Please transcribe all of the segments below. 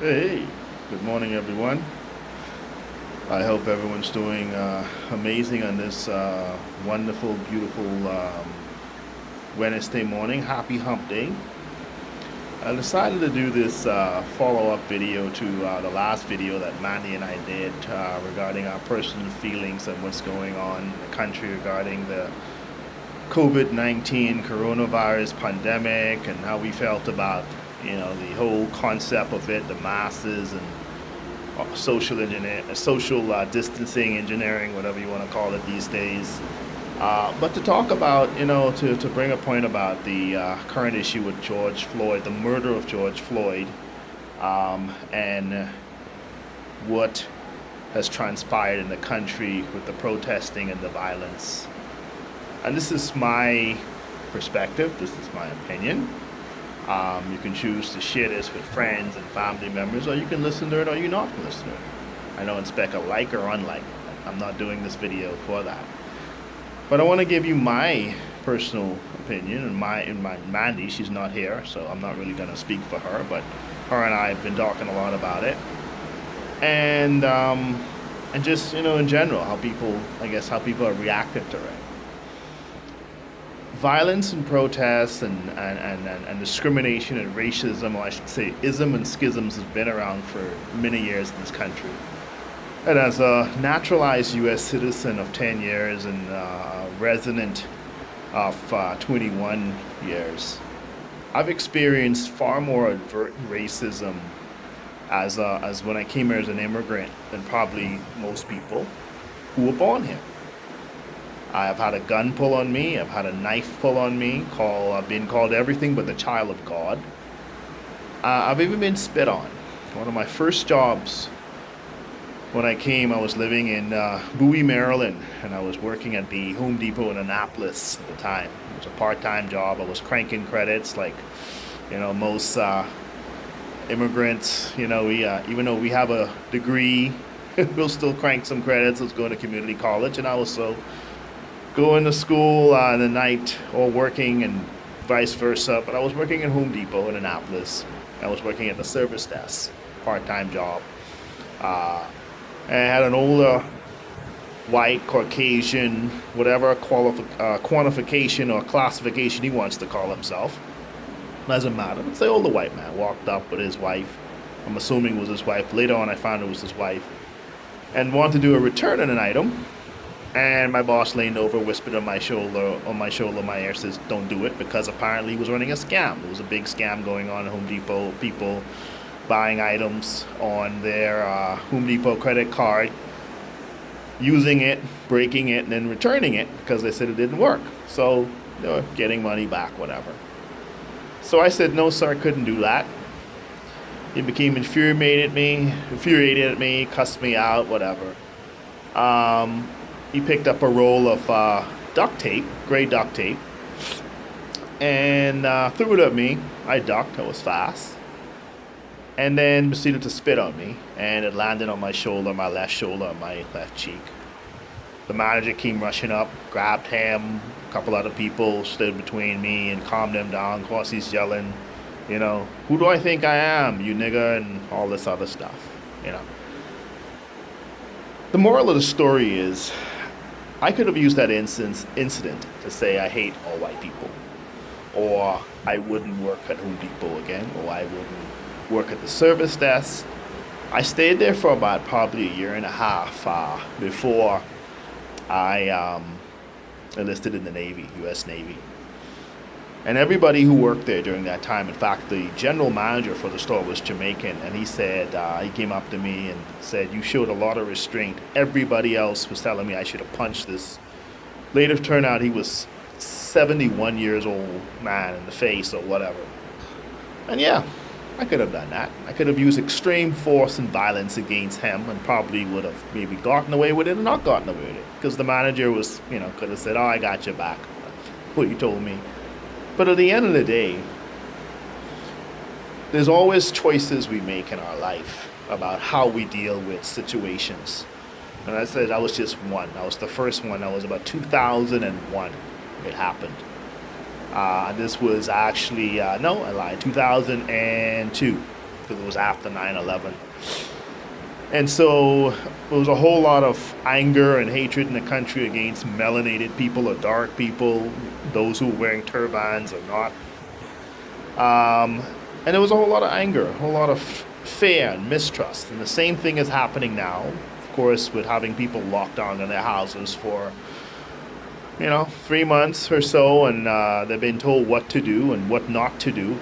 Hey, good morning, everyone. I hope everyone's doing amazing on this wonderful, beautiful Wednesday morning. Happy Hump Day. I decided to do this follow-up video to the last video that Mandy and I did regarding our personal feelings and what's going on in the country regarding the COVID-19 coronavirus pandemic and how we felt about, the whole concept of it, the masses and social engineer, social distancing engineering, whatever you want to call it these days. But to talk about, to bring a point about the current issue with George Floyd, the murder of George Floyd, and what has transpired in the country with the protesting and the violence. And this is my perspective, this is my opinion. You can choose to share this with friends and family members, or you can listen to it, or you're not going to listen to it. I don't expect a like or unlike. I'm not doing this video for that. But I want to give you my personal opinion, and my Mandy, she's not here, so I'm not really going to speak for her. But her and I have been talking a lot about it, and just in general, how people are reacting to it. Violence and protests and discrimination and racism, or I should say ism and schisms, has been around for many years in this country. And as a naturalized U.S. citizen of 10 years and resident of 21 years, I've experienced far more overt racism as when I came here as an immigrant than probably most people who were born here. I've had a gun pull on me. I've had a knife pull on me. I've been called everything but the child of God. I've even been spit on. One of my first jobs when I came, I was living in Bowie, Maryland, and I was working at the Home Depot in Annapolis at the time. It was a part-time job. I was cranking credits like, most immigrants. We even though we have a degree, we'll still crank some credits. I was going to community college, and I was so going to school in the night or working and vice versa. But I was working at Home Depot in Annapolis. I was working at the service desk, part-time job. Uh, and I had an older white Caucasian, whatever quantification or classification he wants to call himself. Doesn't matter. It's the older white man walked up with his wife. I'm assuming it was his wife. Later on, I found it was his wife, and wanted to do a return on an item. And my boss leaned over, whispered on my shoulder, my ear, says, "Don't do it," because apparently he was running a scam. There was a big scam going on at Home Depot. People buying items on their Home Depot credit card, using it, breaking it, and then returning it because they said it didn't work. So they were getting money back, whatever. So I said, "No, sir, I couldn't do that." He became infuriated at me, cussed me out, whatever. Um, he picked up a roll of duct tape, gray duct tape, and threw it at me. I ducked, I was fast, and then proceeded to spit on me, and it landed on my shoulder, my left shoulder, and my left cheek. The manager came rushing up, grabbed him, a couple other people stood between me and calmed him down. Of course, he's yelling, "Who do I think I am, you nigga," and all this other stuff, you know. The moral of the story is I could have used that incident to say I hate all white people, or I wouldn't work at Home Depot again, or I wouldn't work at the service desk. I stayed there for about probably a year and a half before I enlisted in the Navy, U.S. Navy. And everybody who worked there during that time, in fact, the general manager for the store was Jamaican, and he said, he came up to me and said, "You showed a lot of restraint. Everybody else was telling me I should have punched this." Later turned out he was 71 years old man in the face or whatever. And yeah, I could have done that. I could have used extreme force and violence against him and probably would have maybe gotten away with it or not gotten away with it. Because the manager was, could have said, "Oh, I got your back," what you told me. But at the end of the day, there's always choices we make in our life about how we deal with situations. And I said I was just one. I was the first one. That was about 2001. It happened. This was actually, no, I lied, 2002. because it was after 9/11. And so there was a whole lot of anger and hatred in the country against melanated people or dark people, those who were wearing turbans or not. And there was a whole lot of anger, a whole lot of fear and mistrust. And the same thing is happening now, of course, with having people locked down in their houses for, 3 months or so, and they've been told what to do and what not to do,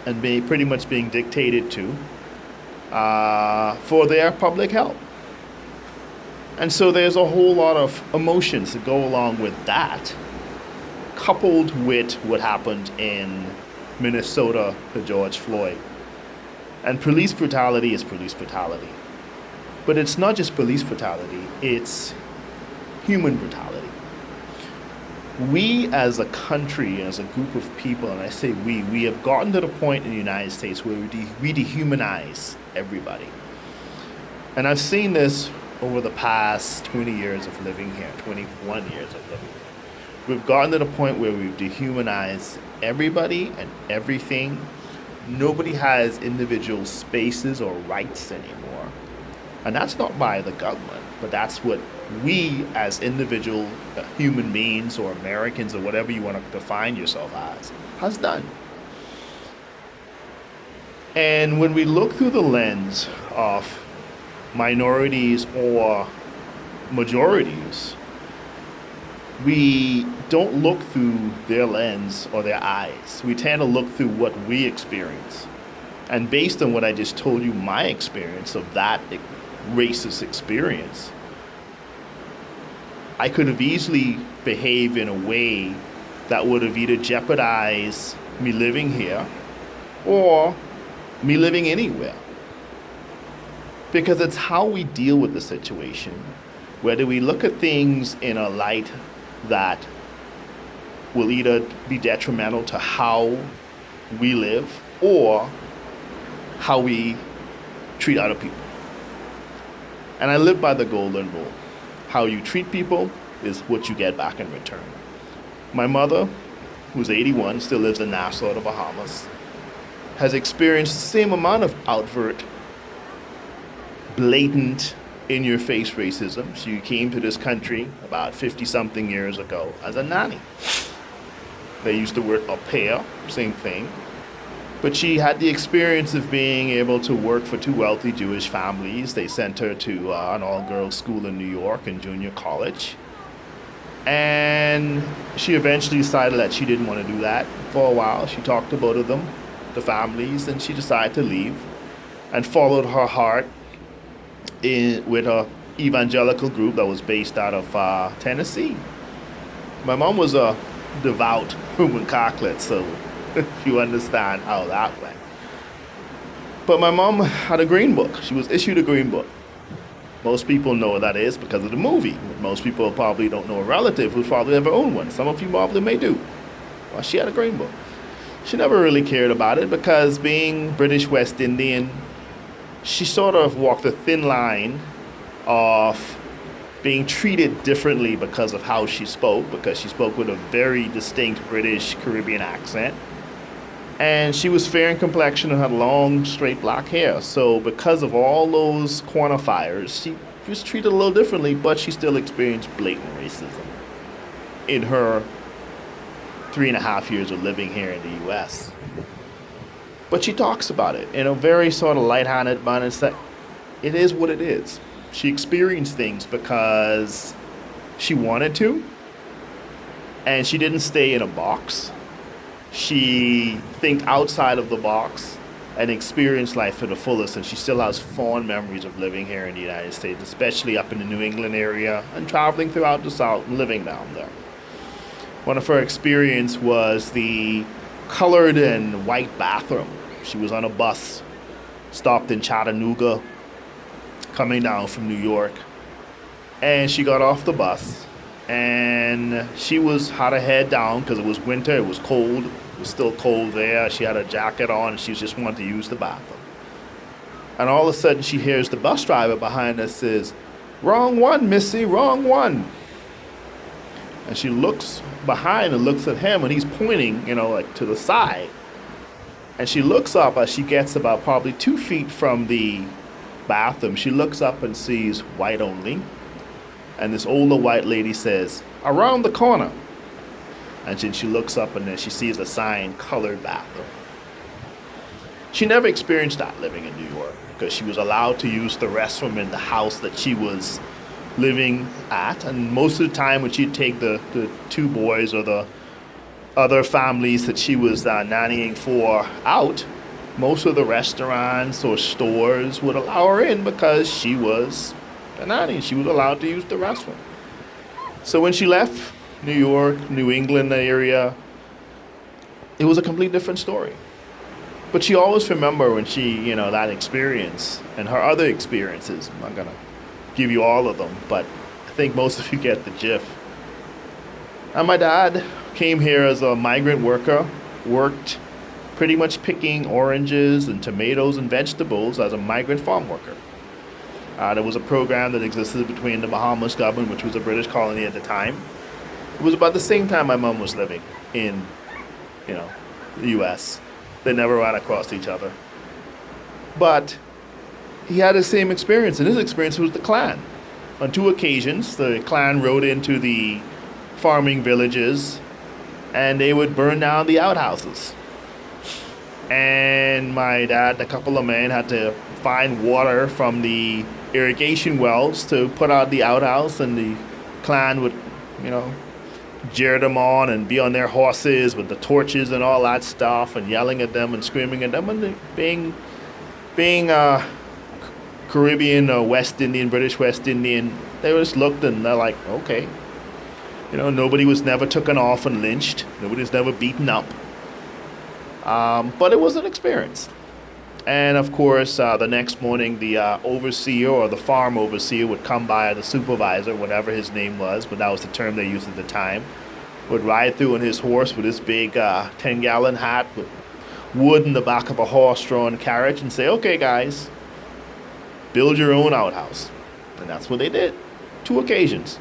and pretty much being dictated to for their public health. And so there's a whole lot of emotions that go along with that, coupled with what happened in Minnesota to George Floyd. And police brutality is police brutality. But it's not just police brutality, it's human brutality. We as a country, as a group of people, and I say we have gotten to the point in the United States where we dehumanize everybody. And I've seen this over the past 20 years of living here, 21 years of living here. We've gotten to the point where we've dehumanized everybody and everything. Nobody has individual spaces or rights anymore. And that's not by the government, but that's what we as individual human beings or Americans or whatever you want to define yourself as has done. And when we look through the lens of minorities or majorities, we don't look through their lens or their eyes. We tend to look through what we experience. And based on what I just told you, my experience of that racist experience, I could have easily behaved in a way that would have either jeopardized me living here or me living anywhere. Because it's how we deal with the situation. Whether we look at things in a light that will either be detrimental to how we live or how we treat other people. And I live by the golden rule. How you treat people is what you get back in return. My mother, who's 81, still lives in Nassau, the Bahamas, has experienced the same amount of overt, blatant, in-your-face racism. She came to this country about 50-something years ago as a nanny. They used the word au pair, same thing. But she had the experience of being able to work for two wealthy Jewish families. They sent her to an all-girls school in New York and junior college. And she eventually decided that she didn't want to do that for a while. She talked to both of them, the families, and she decided to leave and followed her heart with a evangelical group that was based out of Tennessee. My mom was a devout Roman Catholic, so if you understand how that went. But my mom had a green book. She was issued a green book. Most people know what that is because of the movie. Most people probably don't know a relative who's probably never owned one. Some of you probably may do. Well, she had a green book. She never really cared about it because being British West Indian, she sort of walked a thin line of being treated differently because of how she spoke, because she spoke with a very distinct British Caribbean accent. And she was fair in complexion and had long, straight black hair. So because of all those quantifiers, she was treated a little differently, but she still experienced blatant racism in her 3.5 years of living here in the U.S. But she talks about it in a very sort of lighthearted manner. It's that it is what it is. She experienced things because she wanted to, and she didn't stay in a box. She think outside of the box and experience life to the fullest, and she still has fond memories of living here in the United States, especially up in the New England area and traveling throughout the South and living down there. One of her experience was the colored and white bathroom. She was on a bus, stopped in Chattanooga, coming down from New York, and she got off the bus, and she had her head down because it was winter, it was cold, it was still cold there. She had a jacket on, and she just wanted to use the bathroom. And all of a sudden, she hears the bus driver behind her says, "Wrong one, Missy, wrong one." And she looks behind and looks at him, and he's pointing, like to the side. And she looks up as she gets about probably 2 feet from the bathroom. She looks up and sees white only. And this older white lady says, "Around the corner." And then she looks up and then she sees a sign, "Colored bathroom." She never experienced that living in New York because she was allowed to use the restroom in the house that she was living at. And most of the time when she'd take the two boys or the other families that she was nannying for out, most of the restaurants or stores would allow her in because she was a nanny. She was allowed to use the restroom. So when she left New York, New England area, it was a complete different story. But she always remember when she, that experience and her other experiences. I'm not gonna give you all of them, but I think most of you get the gist. And my dad came here as a migrant worker, worked pretty much picking oranges and tomatoes and vegetables as a migrant farm worker. There was a program that existed between the Bahamas government, which was a British colony at the time. It was about the same time my mom was living in, the U.S. They never ran across each other. But he had the same experience, and his experience was the Klan. On 2 occasions, the Klan rode into the farming villages, and they would burn down the outhouses. And my dad and a couple of men had to find water from the irrigation wells to put out the outhouse, and the Klan would, jeer them on and be on their horses with the torches and all that stuff and yelling at them and screaming at them, and being Caribbean or West Indian, British West Indian, they just looked and they're like, okay. Nobody was never taken off and lynched. Nobody was never beaten up. But it was an experience. And of course, the next morning, the overseer or the farm overseer would come by, the supervisor, whatever his name was, but that was the term they used at the time, would ride through on his horse with his big 10-gallon hat with wood in the back of a horse-drawn carriage and say, "Okay, guys, build your own outhouse." And that's what they did. 2 occasions.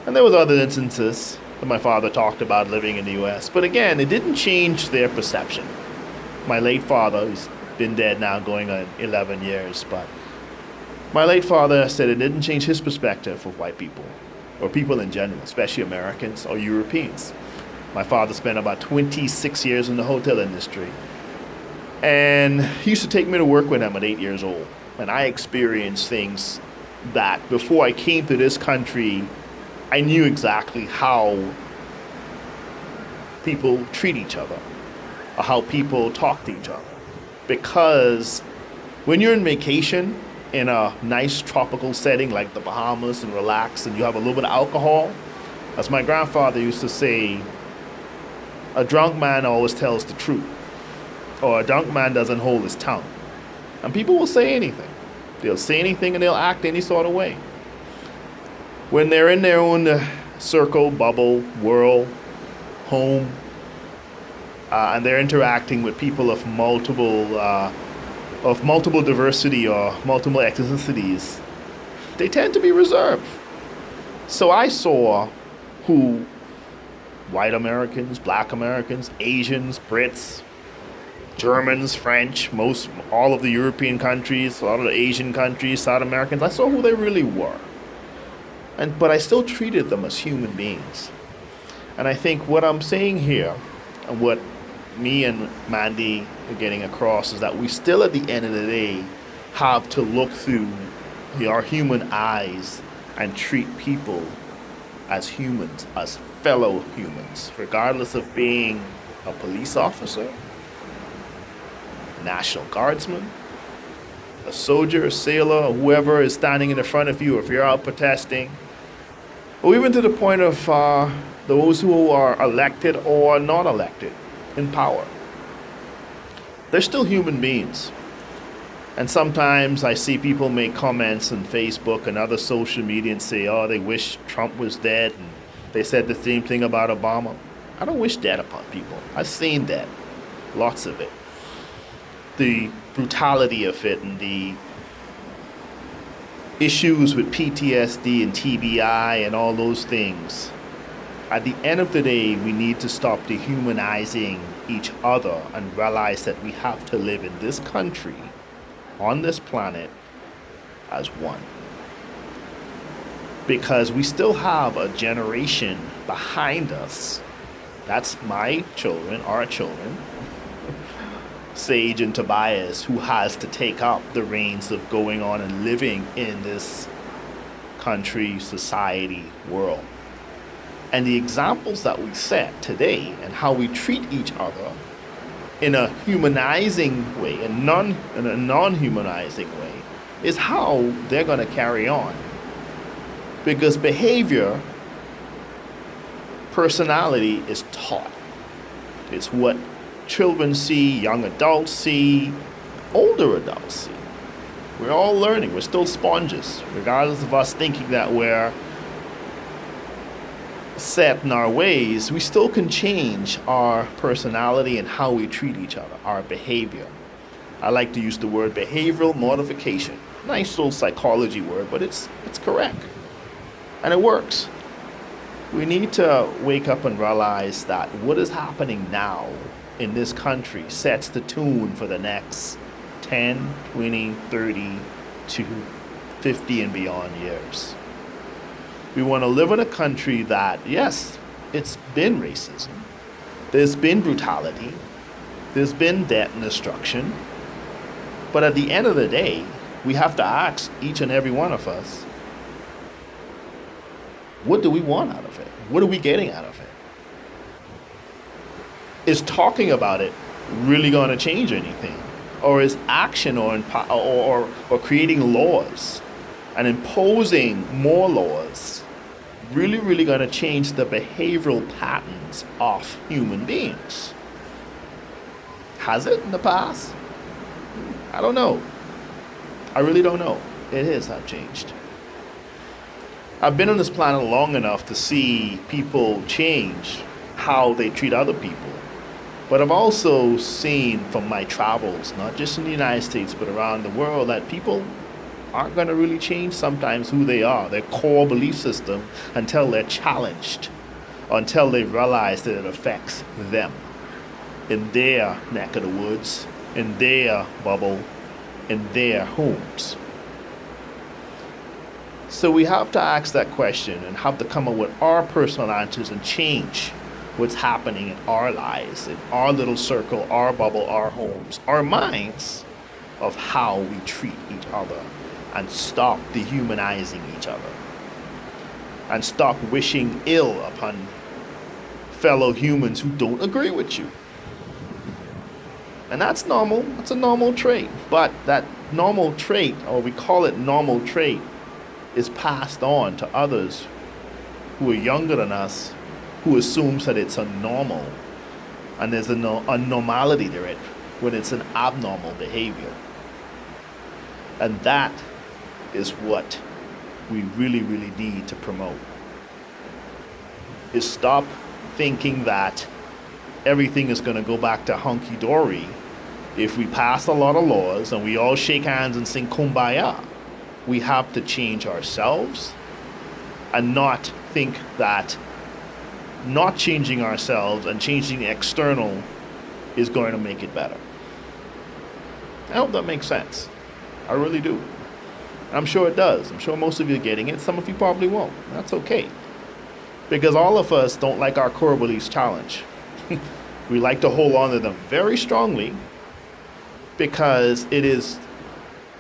And there was other instances that my father talked about living in the U.S. But again, it didn't change their perception. My late father, who's been dead now going on 11 years, but my late father said it didn't change his perspective of white people, or people in general, especially Americans or Europeans. My father spent about 26 years in the hotel industry. And he used to take me to work with him at 8 years old. And I experienced things that before I came to this country, I knew exactly how people treat each other, or how people talk to each other. Because when you're on vacation in a nice tropical setting like the Bahamas and relax and you have a little bit of alcohol, as my grandfather used to say, a drunk man always tells the truth, or a drunk man doesn't hold his tongue. And people will say anything. They'll say anything and they'll act any sort of way. When they're in their own circle, bubble, world, home, and they're interacting with people of multiple diversity or multiple ethnicities, they tend to be reserved. So I saw who white Americans, black Americans, Asians, Brits, Germans, French, all of the European countries, a lot of the Asian countries, South Americans, I saw who they really were. But I still treated them as human beings. And I think what I'm saying here, and what me and Mandy are getting across, is that we still at the end of the day have to look through our human eyes and treat people as humans, as fellow humans, regardless of being a police officer, a National Guardsman, a soldier, a sailor, or whoever is standing in the front of you, if you're out protesting, or even to the point of those who are elected or not elected in power. They're still human beings. And sometimes I see people make comments on Facebook and other social media and say, oh, they wish Trump was dead, and they said the same thing about Obama. I don't wish death upon people. I've seen that, lots of it. The brutality of it and the issues with PTSD and TBI and all those things. At the end of the day, we need to stop dehumanizing each other and realize that we have to live in this country, on this planet, as one. Because we still have a generation behind us. That's my children, our children, Sage and Tobias, who has to take up the reins of going on and living in this country, society, world. And the examples that we set today and how we treat each other in a humanizing way and in a non-humanizing way is how they're going to carry on. Because behavior, personality is taught. It's what children see, young adults see, older adults see. We're all learning. We're still sponges, regardless of us thinking that we're set in our ways. We still can change our personality and how we treat each other, our behavior. I like to use the word behavioral modification. Nice little psychology word, but it's correct. And it works. We need to wake up and realize that what is happening now in this country sets the tune for the next 10, 20, 30 to 50 and beyond years. We want to live in a country that, yes, it's been racism. There's been brutality. There's been death and destruction. But at the end of the day, we have to ask each and every one of us, what do we want out of it? What are we getting out of it? Is talking about it really going to change anything? Or is action or creating laws and imposing more laws really going to change the behavioral patterns of human beings? Has it in the past? I don't know. I really don't know. It has not changed. I've been on this planet long enough to see people change how they treat other people. But I've also seen from my travels, not just in the United States, but around the world, that people aren't going to really change sometimes who they are, their core belief system, until they're challenged, until they realize that it affects them in their neck of the woods, in their bubble, in their homes. So we have to ask that question and have to come up with our personal answers and change what's happening in our lives, in our little circle, our bubble, our homes, our minds of how we treat each other, and stop dehumanizing each other and stop wishing ill upon fellow humans who don't agree with you. And that's normal. That's a normal trait. But that normal trait, or we call it normal trait, is passed on to others who are younger than us, who assumes that it's a normal, and there's a normality to it when it's an abnormal behavior. And that is what we really need to promote. Is stop thinking that everything is going to go back to hunky-dory if we pass a lot of laws and we all shake hands and sing Kumbaya. We have to change ourselves and not think that not changing ourselves and changing the external is going to make it better. I hope that makes sense. I really do. I'm sure it does. I'm sure most of you are getting it. Some of you probably won't. That's okay. Because all of us don't like our core beliefs challenged. We like to hold on to them very strongly because it is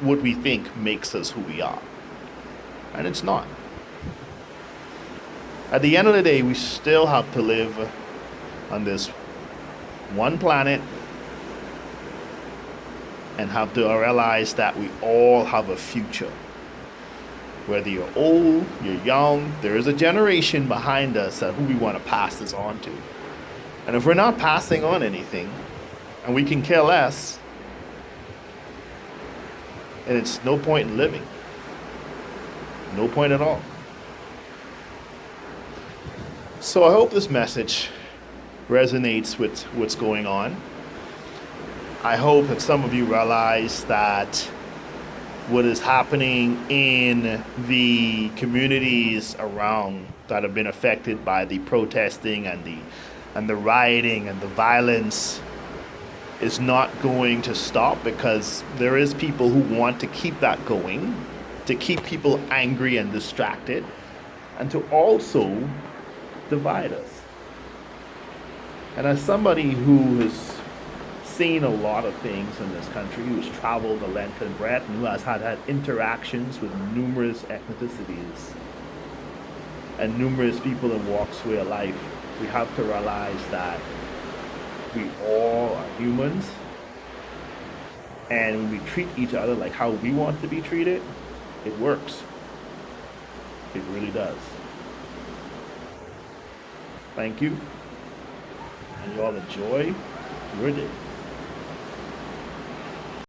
what we think makes us who we are. And it's not. At the end of the day, we still have to live on this one planet and have to realize that we all have a future. Whether you're old, you're young, there is a generation behind us that who we want to pass this on to. And if we're not passing on anything, and we can care less, and it's no point in living. No point at all. So I hope this message resonates with what's going on. I hope that some of you realize that what is happening in the communities around that have been affected by the protesting and the rioting and the violence is not going to stop, because there is people who want to keep that going, to keep people angry and distracted, and to also divide us. And as somebody who has seen a lot of things in this country, who has traveled the length and breadth, and who has had interactions with numerous ethnicities and numerous people in walks of life, we have to realize that we all are humans, and when we treat each other like how we want to be treated, it works. It really does. Thank you, and you all enjoy your day.